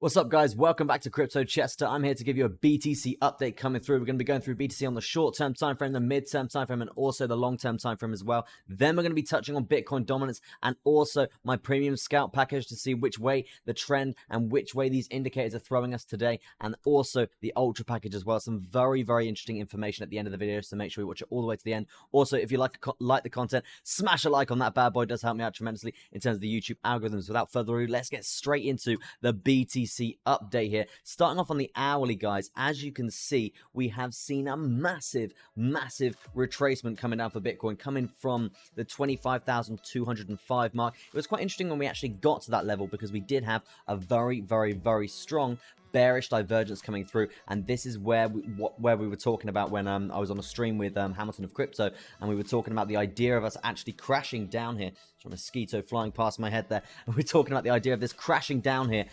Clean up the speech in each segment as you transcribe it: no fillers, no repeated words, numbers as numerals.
What's up, guys? Welcome back to Crypto Chester. I'm here to give you a BTC update coming through. We're going to be going through BTC on the short-term time frame, the mid-term time frame, and also the long-term time frame as well. Then we're going to be touching on Bitcoin dominance and also my premium scout package to see which way the trend and which way these indicators are throwing us today, and also the ultra package as well. Some very, very interesting information at the end of the video, so make sure you watch it all the way to the end. Also, if you like the content, smash a like on that bad boy. It does help me out tremendously in terms of the YouTube algorithms. Without further ado, let's get straight into the BTC update here. Starting off on the hourly, guys, as you can see, we have seen a massive retracement coming down for Bitcoin, coming from the 25,205 mark. It was quite interesting when we actually got to that level because we did have a very strong bearish divergence coming through, and this is where we were talking about when I was on a stream with Hamilton of Crypto, and we were talking about the idea of us actually crashing down here. There's a mosquito flying past my head there, and we're talking about the idea of this crashing down here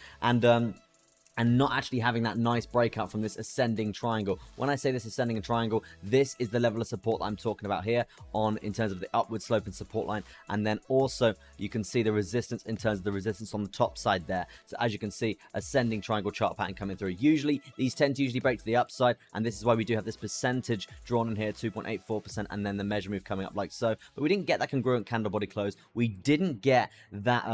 and not actually having that nice breakout from this ascending triangle. When I say this ascending triangle, this is the level of support that I'm talking about here in terms of the upward slope and support line. And then also you can see the resistance in terms of the resistance on the top side there. So as you can see, ascending triangle chart pattern coming through. Usually these tend to break to the upside, and this is why we do have this percentage drawn in here, 2.84%, and then the measure move coming up like so. But we didn't get that congruent candle body close. We didn't get that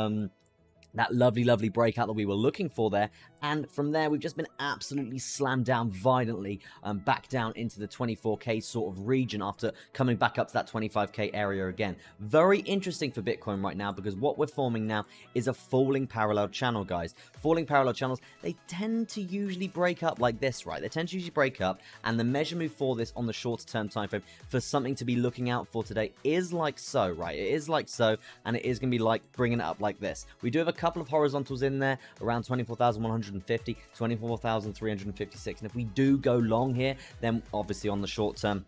that lovely breakout that we were looking for there, and from there we've just been absolutely slammed down violently back down into the 24k sort of region after coming back up to that 25k area again. Very interesting for Bitcoin right now, because what we're forming now is a falling parallel channel, guys. Falling parallel channels, they tend to usually break up like this, right? They tend to usually break up, and the measure move for this on the shorter term time frame for something to be looking out for today is like so, right? It is like so, and it is going to be like bringing it up like this. We do have a couple of horizontals in there around 24,150, 24,356, and if we do go long here, then obviously on the short term,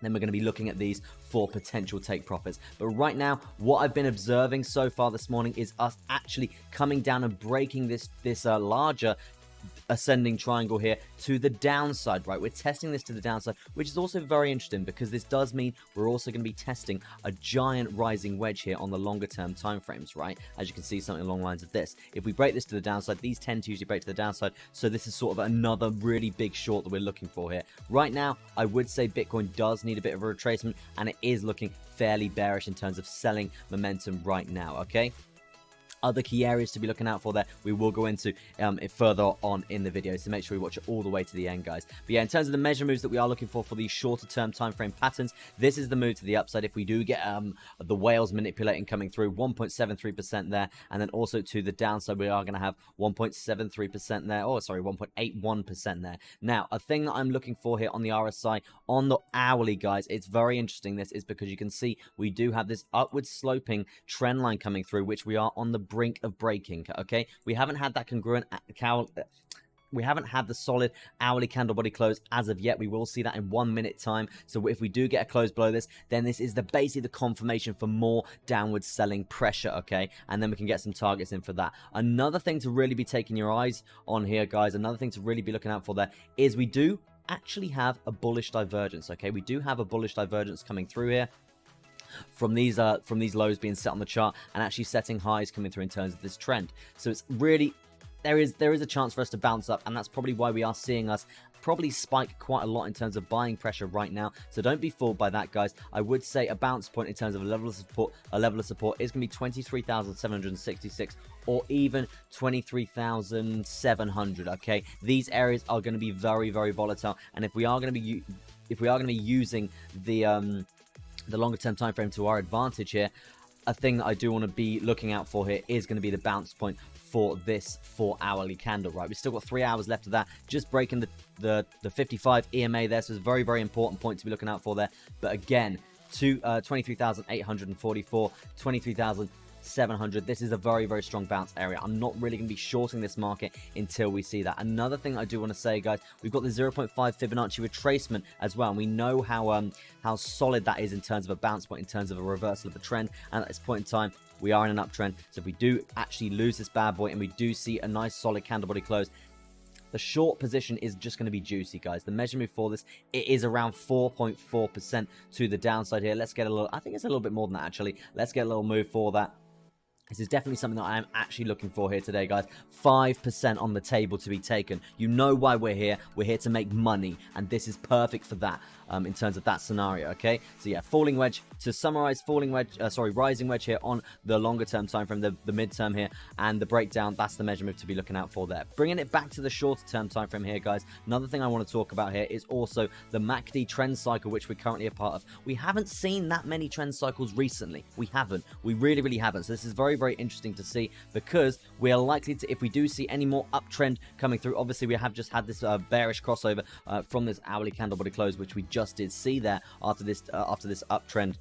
then we're going to be looking at these for potential take profits. But right now, what I've been observing so far this morning is us actually coming down and breaking this larger ascending triangle here to the downside, right? We're testing this to the downside, which is also very interesting because this does mean we're also going to be testing a giant rising wedge here on the longer term time frames, right? As you can see, something along the lines of this. If we break this to the downside, these tend to usually break to the downside, so this is sort of another really big short that we're looking for here. Right now, I would say Bitcoin does need a bit of a retracement, and it is looking fairly bearish in terms of selling momentum right now, okay? Other key areas to be looking out for there, we will go into it further on in the video, so make sure you watch it all the way to the end, guys. But yeah, in terms of the measure moves that we are looking for these shorter term time frame patterns, this is the move to the upside. If we do get the whales manipulating coming through, 1.73% there, and then also to the downside, we are going to have 1.73% there, oh sorry, 1.81% there. Now, a thing that I'm looking for here on the RSI, on the hourly, guys, it's very interesting. This is because you can see we do have this upward sloping trend line coming through, which we are on the brink of breaking, okay? We haven't had that congruent we haven't had the solid hourly candle body close as of yet. We will see that in 1 minute time. So if we do get a close below this, then this is basically the confirmation for more downward selling pressure, okay? And then we can get some targets in for that. Another thing to really be taking your eyes on here, guys, another thing to really be looking out for there is we do actually have a bullish divergence, okay? We do have a bullish divergence coming through here from these lows being set on the chart and actually setting highs coming through in terms of this trend. So it's really, there is a chance for us to bounce up, and that's probably why we are seeing us probably spike quite a lot in terms of buying pressure right now. So don't be fooled by that, guys. I would say a bounce point in terms of a level of support is going to be 23,766 or even 23,700, okay? These areas are going to be very volatile, and if we are going to be using the longer term time frame to our advantage here, a thing that I do want to be looking out for here is going to be the bounce point for this 4 hourly candle, right? We've still got 3 hours left of that, just breaking the 55 EMA there, so it's a very important point to be looking out for there. But again, to 23,844, 23,700, this is a very strong bounce area. I'm not really going to be shorting this market until we see that. Another thing I do want to say, guys, we've got the 0.5 Fibonacci retracement as well, and we know how solid that is in terms of a bounce point, in terms of a reversal of a trend, and at this point in time we are in an uptrend. So if we do actually lose this bad boy and we do see a nice solid candle body close, the short position is just going to be juicy, guys. The measure move for this, it is around 4.4% to the downside here. Let's get a little, I think it's a little bit more than that actually. Let's get a little move for that This is definitely something that I am actually looking for here today, guys. 5% on the table to be taken. You know why we're here. We're here to make money, and this is perfect for that in terms of that scenario, okay? So yeah, falling wedge. To summarize, rising wedge here on the longer term time frame, the midterm here, and the breakdown, that's the measure move to be looking out for there. Bringing it back to the shorter term time frame here, guys, another thing I want to talk about here is also the MACD trend cycle, which we're currently a part of. We haven't seen that many trend cycles recently. We haven't. We really haven't. So this is very interesting to see, because we are likely to, if we do see any more uptrend coming through, obviously we have just had this bearish crossover from this hourly candle body close, which we just did see there after this uptrend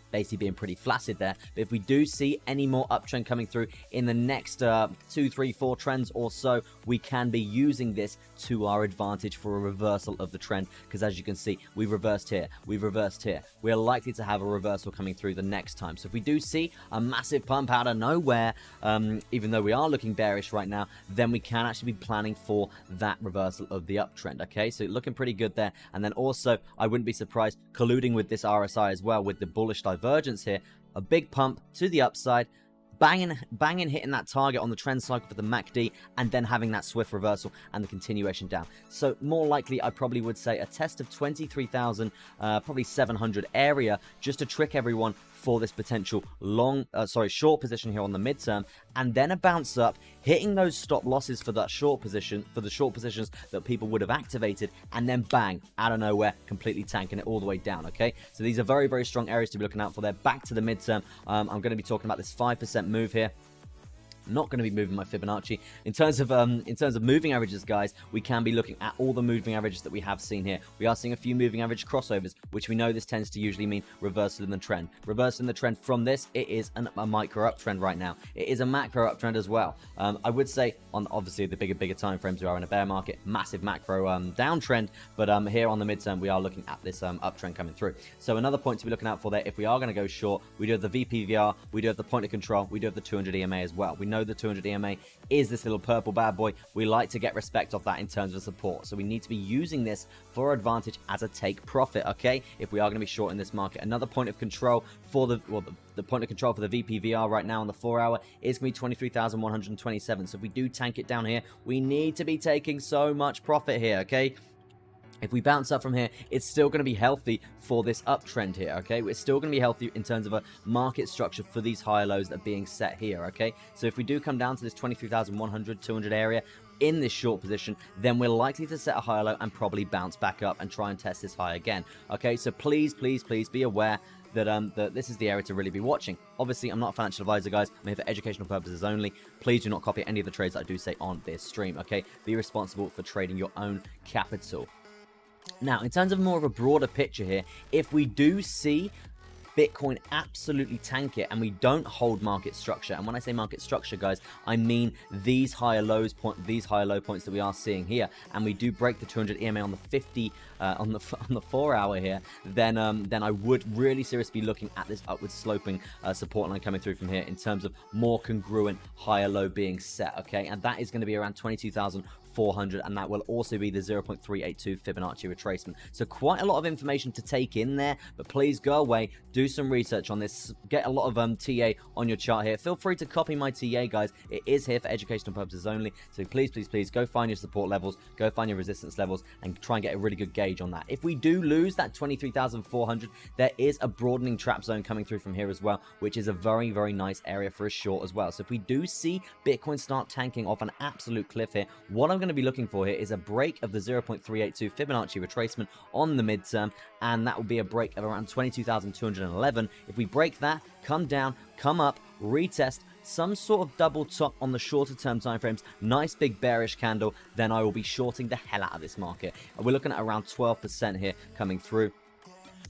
basically being pretty flaccid there. But if we do see any more uptrend coming through in the next 2, 3, 4 trends or so, we can be using this to our advantage for a reversal of the trend, because as you can see, we've reversed here, we've reversed here. We're likely to have a reversal coming through the next time. So if we do see a massive pump out of nowhere, even though we are looking bearish right now, then we can actually be planning for that reversal of the uptrend, okay? So looking pretty good there. And then also, I wouldn't be surprised, colluding with this RSI as well, with the bullish divergence here, a big pump to the upside, banging hitting that target on the trend cycle for the MACD, and then having that swift reversal and the continuation down. So more likely, I probably would say a test of 23,000, probably 700 area, just to trick everyone for this potential short position here on the midterm, and then a bounce up, hitting those stop losses for that short position, for the short positions that people would have activated, and then bang, out of nowhere, completely tanking it all the way down, okay? So these are very strong areas to be looking out for there. Back to the midterm, I'm going to be talking about this 5% move here. Not going to be moving my Fibonacci. In terms of moving averages, guys, we can be looking at all the moving averages that we have seen here. We are seeing a few moving average crossovers, which we know this tends to usually mean reversal in the trend. Reversal in the trend from this, it is a micro uptrend right now. It is a macro uptrend as well. I would say on obviously the bigger time frames, we are in a bear market, massive macro downtrend, but here on the midterm, we are looking at this uptrend coming through. So another point to be looking out for there, if we are going to go short, we do have the VPVR, we do have the point of control, we do have the 200 EMA as well. We know the 200 EMA is this little purple bad boy. We like to get respect of that in terms of support, so we need to be using this for advantage as a take profit, okay, if we are going to be short in this market. Another point of control for the point of control for the VPVR right now on the 4 hour is going to be 23,127. So if we do tank it down here, we need to be taking so much profit here, okay? If we bounce up from here, it's still going to be healthy for this uptrend here, okay? It's still going to be healthy in terms of a market structure for these higher lows that are being set here, okay? So if we do come down to this 23,100, 200 area in this short position, then we're likely to set a higher low and probably bounce back up and try and test this high again, okay? So please be aware that this is the area to really be watching. Obviously, I'm not a financial advisor, guys. I'm here for educational purposes only. Please do not copy any of the trades that I do say on this stream, okay? Be responsible for trading your own capital. Now, in terms of more of a broader picture here, if we do see Bitcoin absolutely tank it and we don't hold market structure, and when I say market structure, guys, I mean these higher low points that we are seeing here, and we do break the 200 EMA on the 50 on the 4 hour here, then I would really seriously be looking at this upward sloping support line coming through from here in terms of more congruent higher low being set, okay? And that is going to be around 22,400, and that will also be the 0.382 Fibonacci retracement. So quite a lot of information to take in there, but please go away, do some research on this, get a lot of TA on your chart here. Feel free to copy my TA, guys. It is here for educational purposes only, so please go find your support levels, go find your resistance levels, and try and get a really good gauge on that. If we do lose that 23,400, there is a broadening trap zone coming through from here as well, which is a very nice area for a short as well. So if we do see Bitcoin start tanking off an absolute cliff here, what I'm going to be looking for here is a break of the 0.382 Fibonacci retracement on the midterm, and that will be a break of around 22,211. If we break that, come down, come up, retest some sort of double top on the shorter term time frames, nice big bearish candle, then I will be shorting the hell out of this market. We're looking at around 12% here coming through.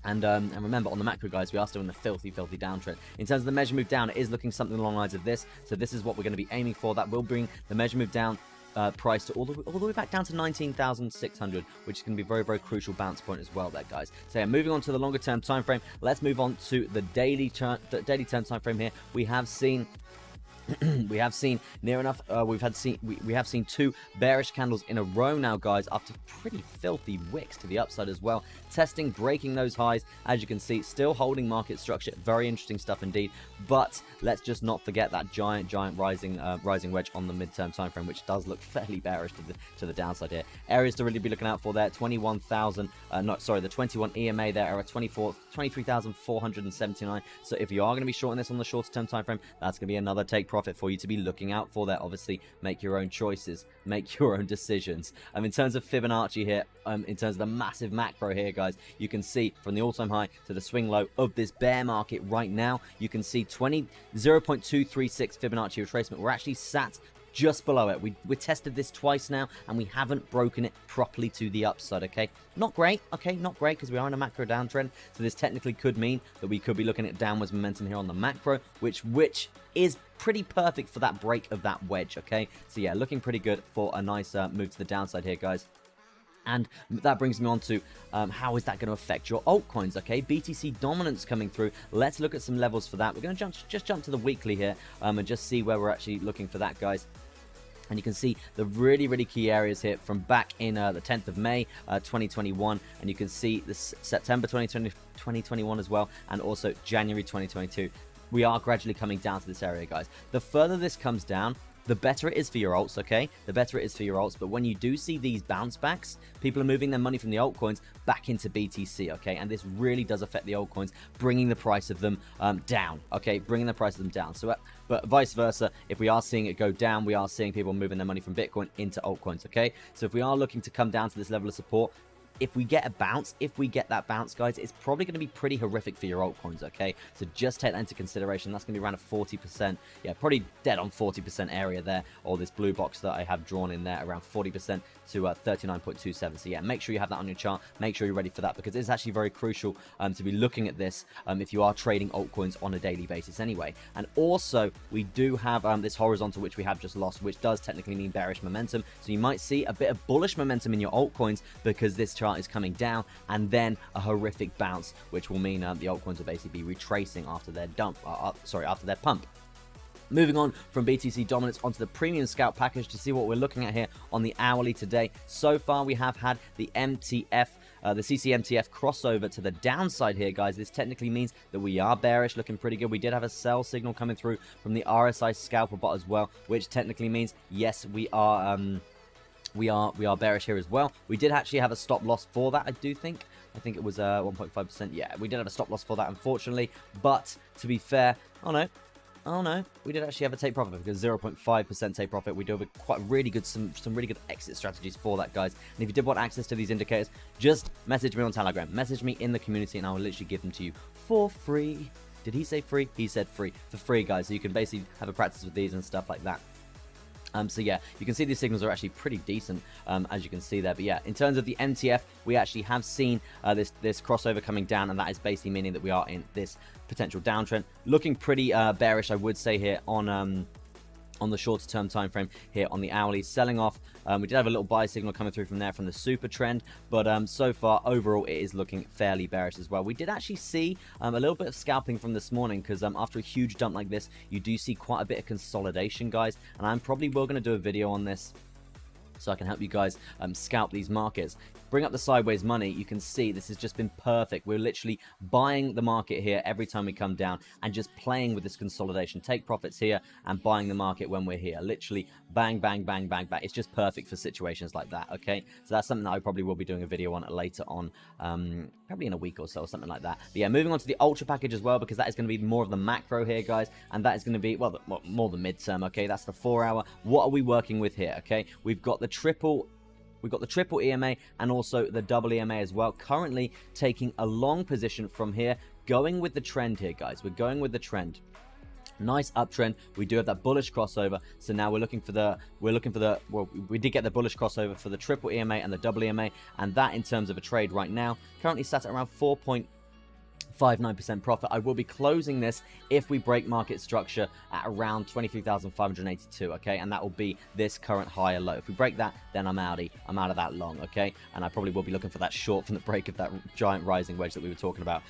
And remember, on the macro, guys, we are still in the filthy downtrend. In terms of the measure move down, it is looking something along the lines of this. So this is what we're going to be aiming for. That will bring the measure move down price to all the way back down to 19,600, which is going to be a very crucial bounce point as well there, guys. So yeah, moving on to the longer term time frame, let's move on to the daily term time frame here. We have seen we have seen near enough. We have seen 2 bearish candles in a row now, guys, up to pretty filthy wicks to the upside as well. Testing, breaking those highs, as you can see, still holding market structure. Very interesting stuff indeed. But let's just not forget that giant rising wedge on the midterm time frame, which does look fairly bearish to the downside here. Areas to really be looking out for there: 21,000. The 21 EMA there are at 23,479. So if you are going to be shorting this on the shorter term time frame, that's going to be another take profit for you to be looking out for there. Obviously, make your own choices, make your own decisions. In terms of Fibonacci here, in terms of the massive macro here, guys, you can see from the all-time high to the swing low of this bear market right now, you can see 0.236 Fibonacci retracement. We're actually sat just below it. We tested this twice now, and we haven't broken it properly to the upside, okay? Not great, okay? Not great, because we are in a macro downtrend, so this technically could mean that we could be looking at downwards momentum here on the macro, which is pretty perfect for that break of that wedge, okay? So yeah, looking pretty good for a nice move to the downside here, guys. And that brings me on to how is that going to affect your altcoins, okay? BTC Dominance coming through. Let's look at some levels for that. We're going to just jump to the weekly here and just see where we're actually looking for that, guys. And you can see the really key areas here from back in the 10th of May 2021, and you can see this September 2021 as well, and also January 2022. We are gradually coming down to this area, guys. The further this comes down, the better it is for your alts, okay? The better it is for your alts. But when you do see these bounce backs, people are moving their money from the altcoins back into BTC, okay? And this really does affect the altcoins, bringing the price of them down, okay? Bringing the price of them down. So, but vice versa, if we are seeing it go down, we are seeing people moving their money from Bitcoin into altcoins, okay? So if we are looking to come down to this level of support, if we get that bounce, guys, it's probably going to be pretty horrific for your altcoins, okay? So just take that into consideration. That's going to be around a 40%, yeah, probably dead on 40% area there, or this blue box that I have drawn in there, around 40% to 39.27. So yeah, make sure you have that on your chart. Make sure you're ready for that, because it's actually very crucial to be looking at this if you are trading altcoins on a daily basis anyway. And also, we do have this horizontal, which we have just lost, which does technically mean bearish momentum. So you might see a bit of bullish momentum in your altcoins because this chart is coming down, and then a horrific bounce, which will mean the altcoins will basically be retracing after their after their pump. Moving on from BTC Dominance onto the premium scalp package to see what we're looking at here on the hourly today. So far, we have had the MTF, the CCMTF crossover to the downside here, guys. This technically means that we are bearish, looking pretty good. We did have a sell signal coming through from the RSI scalper bot as well, which technically means, yes, we are bearish here as well. We did actually have a stop loss for that, I think it was 1.5%. Yeah, we did have a stop loss for that, unfortunately. But to be fair, oh no, we did actually have a take profit, because 0.5% take profit. We do have some really good exit strategies for that, guys. And if you did want access to these indicators, just message me on Telegram, message me in the community, and I will literally give them to you for free. Did he say free? He said free. For free, guys. So you can basically have a practice with these and stuff like that. So yeah, you can see these signals are actually pretty decent, as you can see there. But yeah, in terms of the MTF, we actually have seen this crossover coming down, and that is basically meaning that we are in this potential downtrend, looking pretty bearish, I would say, here on the shorter term time frame here on the hourly, selling off. We did have a little buy signal coming through from there from the super trend, but so far overall it is looking fairly bearish as well. We did actually see a little bit of scalping from this morning, because after a huge dump like this, you do see quite a bit of consolidation, guys, and I'm probably going to do a video on this so I can help you guys scalp these markets. Bring up the sideways money. You can see this has just been perfect. We're literally buying the market here every time we come down and just playing with this consolidation. Take profits here and buying the market when we're here. Literally bang, bang, bang, bang, bang. It's just perfect for situations like that, okay? So that's something that I probably will be doing a video on later on, probably in a week or so, or something like that. But yeah, moving on to the Ultra package as well, because that is going to be more of the macro here, guys, and that is going to be, well, more the midterm, okay? That's the 4 hour. What are we working with here, okay? We've got the triple EMA and also the double EMA as well. Currently taking a long position from here, going with the trend here, guys. We're going with the trend. Nice uptrend. We do have that bullish crossover. So now we did get the bullish crossover for the triple EMA and the double EMA, and that in terms of a trade right now currently sat at around 4.5 59% profit. I will be closing this if we break market structure at around 23,582, okay? And that will be this current higher low. If we break that, then I'm outie. I'm out of that long, okay? And I probably will be looking for that short from the break of that giant rising wedge that we were talking about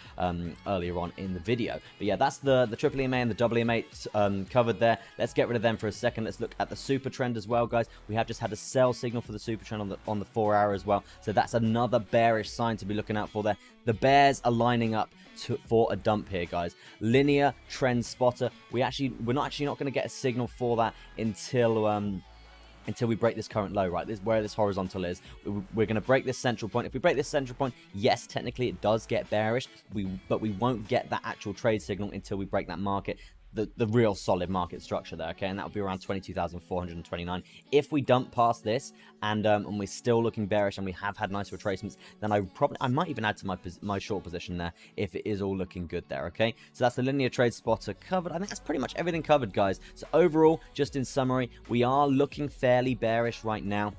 earlier on in the video. But yeah, that's the triple EMA and the double EMA covered there. Let's get rid of them for a second. Let's look at the super trend as well, guys. We have just had a sell signal for the super trend on the 4 hour as well. So that's another bearish sign to be looking out for there. The bears are lining up for a dump here, guys. Linear trend spotter. We're not going to get a signal for that until we break this current low, right? This is where this horizontal is. We're going to break this central point. If we break this central point, yes, technically it does get bearish, but we won't get that actual trade signal until we break that market. The real solid market structure there, okay? And that will be around 22,429. If we dump past this and we're still looking bearish and we have had nice retracements, then I might even add to my short position there if it is all looking good there, okay? So that's the linear trade spotter covered. I think that's pretty much everything covered, guys. So overall, just in summary, we are looking fairly bearish right now.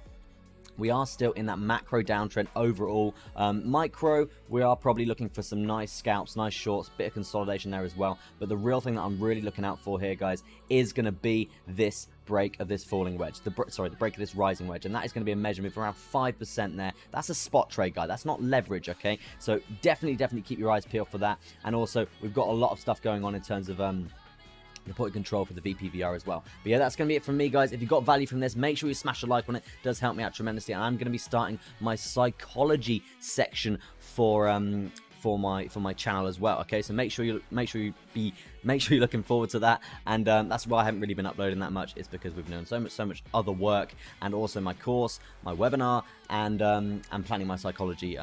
We are still in that macro downtrend overall. Micro, we are probably looking for some nice scalps, nice shorts, bit of consolidation there as well. But the real thing that I'm really looking out for here, guys, is going to be this break of this falling wedge. The break of this rising wedge. And that is going to be a measurement of around 5% there. That's a spot trade, guy. That's not leverage, okay? So definitely keep your eyes peeled for that. And also, we've got a lot of stuff going on in terms of reported control for the VPVR as well. But yeah, that's going to be it from me, guys. If you got value from this, make sure you smash a like on it. It does help me out tremendously. And I'm going to be starting my psychology section for my channel as well. Okay, so make sure you're looking forward to that. And that's why I haven't really been uploading that much. It's because we've been doing so much other work, and also my course, my webinar, and I'm planning my psychology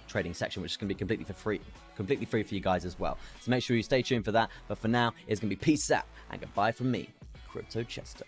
trading section, which is going to be completely free for you guys as well. So make sure you stay tuned for that. But for now, it's going to be peace out and goodbye from me, Crypto Chester.